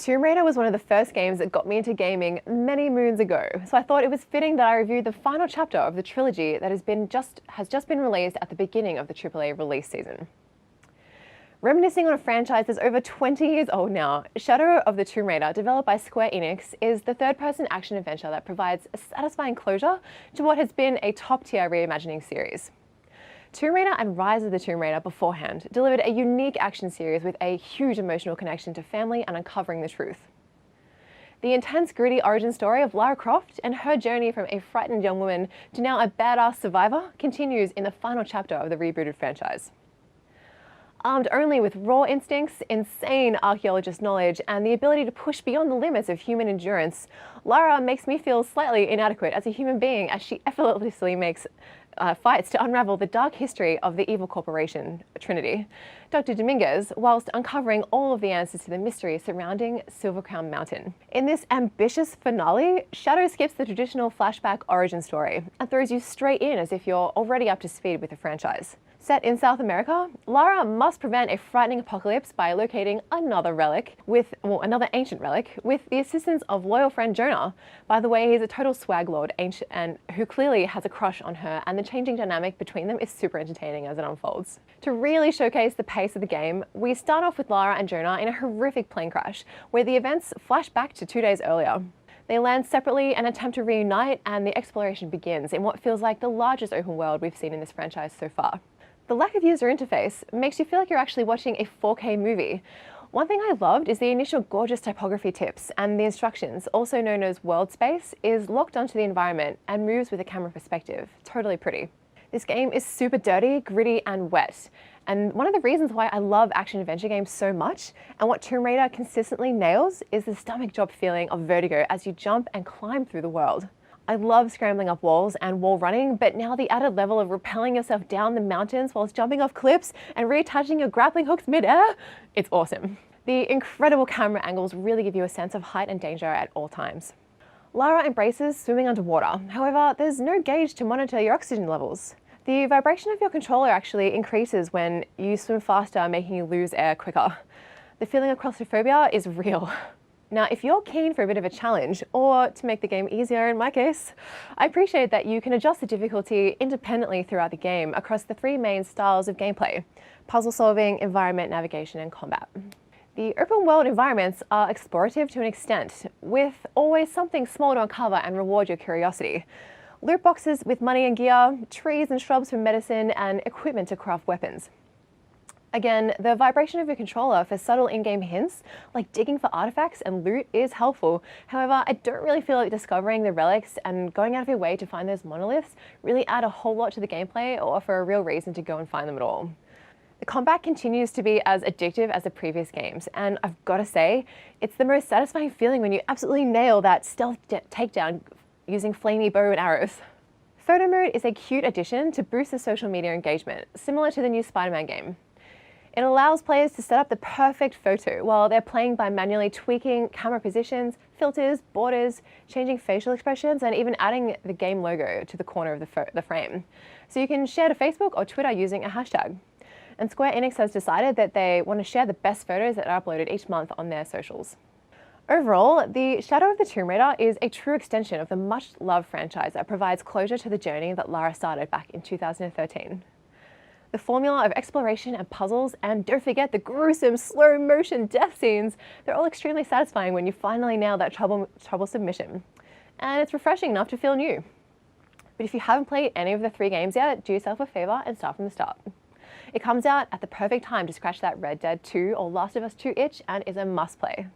Tomb Raider was one of the first games that got me into gaming many moons ago, so I thought it was fitting that I review the final chapter of the trilogy that has just been released at the beginning of the AAA release season. Reminiscing on a franchise that's over 20 years old now, Shadow of the Tomb Raider, developed by Square Enix, is the third-person action-adventure that provides a satisfying closure to what has been a top-tier reimagining series. Tomb Raider and Rise of the Tomb Raider beforehand delivered a unique action series with a huge emotional connection to family and uncovering the truth. The intense, gritty origin story of Lara Croft and her journey from a frightened young woman to now a badass survivor continues in the final chapter of the rebooted franchise. Armed only with raw instincts, insane archaeologist knowledge, and the ability to push beyond the limits of human endurance, Lara makes me feel slightly inadequate as a human being as she effortlessly fights to unravel the dark history of the evil corporation, Trinity, Dr. Dominguez, whilst uncovering all of the answers to the mystery surrounding Silver Crown Mountain. In this ambitious finale, Shadow skips the traditional flashback origin story and throws you straight in as if you're already up to speed with the franchise. Set in South America, Lara must prevent a frightening apocalypse by locating another ancient relic, with the assistance of loyal friend Jonah. By the way, he's a total swag lord and who clearly has a crush on her, and the changing dynamic between them is super entertaining as it unfolds. To really showcase the pace of the game, we start off with Lara and Jonah in a horrific plane crash, where the events flash back to 2 days earlier. They land separately and attempt to reunite, and the exploration begins in what feels like the largest open world we've seen in this franchise so far. The lack of user interface makes you feel like you're actually watching a 4K movie. One thing I loved is the initial gorgeous typography tips, and the instructions, also known as world space, is locked onto the environment and moves with a camera perspective. Totally pretty. This game is super dirty, gritty, and wet. And one of the reasons why I love action-adventure games so much, and what Tomb Raider consistently nails, is the stomach drop feeling of vertigo as you jump and climb through the world. I love scrambling up walls and wall running, but now the added level of rappelling yourself down the mountains whilst jumping off cliffs and reattaching your grappling hooks mid-air, it's awesome. The incredible camera angles really give you a sense of height and danger at all times. Lara embraces swimming underwater. However, there's no gauge to monitor your oxygen levels. The vibration of your controller actually increases when you swim faster, making you lose air quicker. The feeling of claustrophobia is real. Now, if you're keen for a bit of a challenge, or to make the game easier in my case, I appreciate that you can adjust the difficulty independently throughout the game across the 3 main styles of gameplay: puzzle solving, environment, navigation, and combat. The open world environments are explorative to an extent, with always something small to uncover and reward your curiosity. Loot boxes with money and gear, trees and shrubs for medicine, and equipment to craft weapons. Again, the vibration of your controller for subtle in-game hints, like digging for artifacts and loot, is helpful. However, I don't really feel like discovering the relics and going out of your way to find those monoliths really add a whole lot to the gameplay or offer a real reason to go and find them at all. The combat continues to be as addictive as the previous games, and I've got to say, it's the most satisfying feeling when you absolutely nail that stealth takedown using flamey bow and arrows. Photo mode is a cute addition to boost the social media engagement, similar to the new Spider-Man game. It allows players to set up the perfect photo while they're playing by manually tweaking camera positions, filters, borders, changing facial expressions, and even adding the game logo to the corner of the frame. So you can share to Facebook or Twitter using a hashtag. And Square Enix has decided that they want to share the best photos that are uploaded each month on their socials. Overall, the Shadow of the Tomb Raider is a true extension of the much-loved franchise that provides closure to the journey that Lara started back in 2013. The formula of exploration and puzzles, and don't forget the gruesome slow-motion death scenes, they're all extremely satisfying when you finally nail that troublesome mission. And it's refreshing enough to feel new. But if you haven't played any of the 3 games yet, do yourself a favor and start from the start. It comes out at the perfect time to scratch that Red Dead 2 or Last of Us 2 itch and is a must-play.